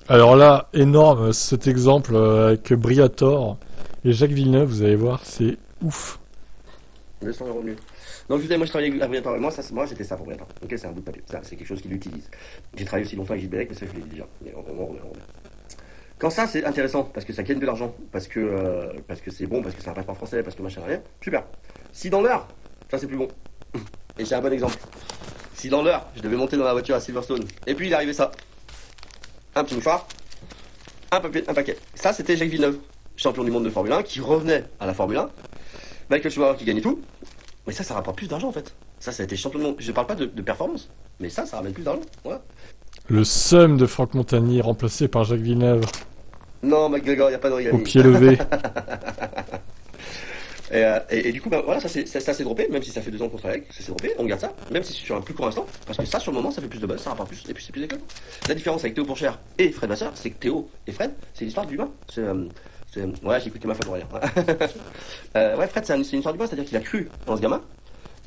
Alors là, énorme cet exemple avec Briator et Jacques Villeneuve, vous allez voir, c'est ouf. 200 euros mieux. Donc je disais, moi je travaillais avec Briator, moi c'était ça pour Briator. Ok, c'est un bout de papier, ça, c'est quelque chose qu'il utilise. J'ai travaillé aussi longtemps avec Gilles Bellec, mais ça je l'ai dit déjà. Mais on revient. Quand ça c'est intéressant, parce que ça gagne de l'argent, parce que c'est bon, parce que c'est un passeport français, parce que machin rien, super. Si dans l'heure, ça c'est plus bon. Et j'ai un bon exemple. Si dans l'heure, je devais monter dans la voiture à Silverstone, et puis il est arrivé ça. Un petit mouchoir, un papier, un paquet. Ça c'était Jacques Villeneuve, champion du monde de Formule 1, qui revenait à la Formule 1. Michael Schumacher qui gagnait tout. Mais ça rapporte plus d'argent en fait. Ça a été champion du monde. Je parle pas de performance, mais ça ramène plus d'argent. Voilà. Le seum de Franck Montagny remplacé par Jacques Villeneuve Non, McGregor, il n'y a pas de au Origami. pied levé. Et du coup, ben, voilà, ça s'est droppé, même si ça fait 2 ans qu'on travaille avec, ça s'est droppé, on garde ça, même si c'est sur un plus court instant, parce que ça, sur le moment, ça fait plus de buzz, ça rapporte plus, et puis c'est plus éclatant. La différence avec Théo Pourchère et Fred Vasseur, c'est que Théo et Fred, c'est l'histoire d'humain. Ouais, j'ai écouté ma folle oreille. Ouais, Fred, c'est une histoire d'humain, c'est-à-dire qu'il a cru dans ce gamin.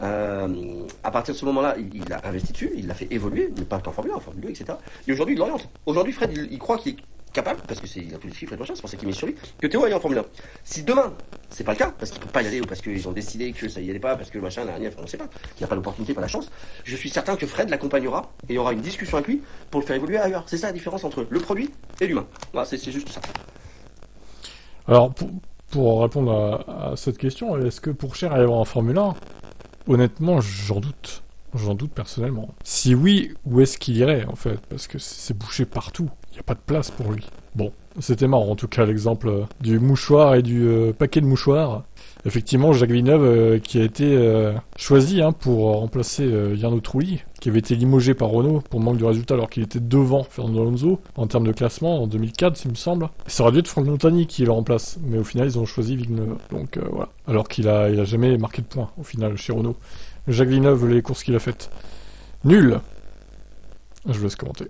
À partir de ce moment-là, il a investi dessus, il l'a fait évoluer, mais pas qu'en Formule 1, en Formule 2, etc. Et aujourd'hui, il l'oriente. Aujourd'hui, Fred, il croit qu'il est capable, parce qu'il a tous les chiffres et machin, c'est pour ça qu'il met sur lui, que Théo aille en Formule 1. Si demain, c'est pas le cas, parce qu'il peut pas y aller, ou parce qu'ils ont décidé que ça y allait pas, parce que machin, on sait pas, il n'y a pas l'opportunité, pas la chance, je suis certain que Fred l'accompagnera, et il y aura une discussion avec lui pour le faire évoluer ailleurs. C'est ça la différence entre le produit et l'humain. Voilà, c'est juste ça. Alors, pour répondre à cette question, est-ce que Pourchère arrivera en Formule 1? Honnêtement, j'en doute. J'en doute personnellement. Si oui, où est-ce qu'il irait, en fait? Parce que c'est bouché partout. Il n'y a pas de place pour lui. Bon, c'était marrant, en tout cas, l'exemple du mouchoir et du paquet de mouchoirs. Effectivement, Jacques Villeneuve, qui a été choisi pour remplacer Jarno Trulli, qui avait été limogé par Renault pour manque de résultats alors qu'il était devant Fernando Alonso en termes de classement en 2004, il me semble. Et ça aurait dû être Franck Montagny qui le remplace, mais au final, ils ont choisi Villeneuve. Donc voilà. Alors qu'il a jamais marqué de points, au final, chez Renault. Jacques Villeneuve, les courses qu'il a faites. Nul. Je vous laisse commenter.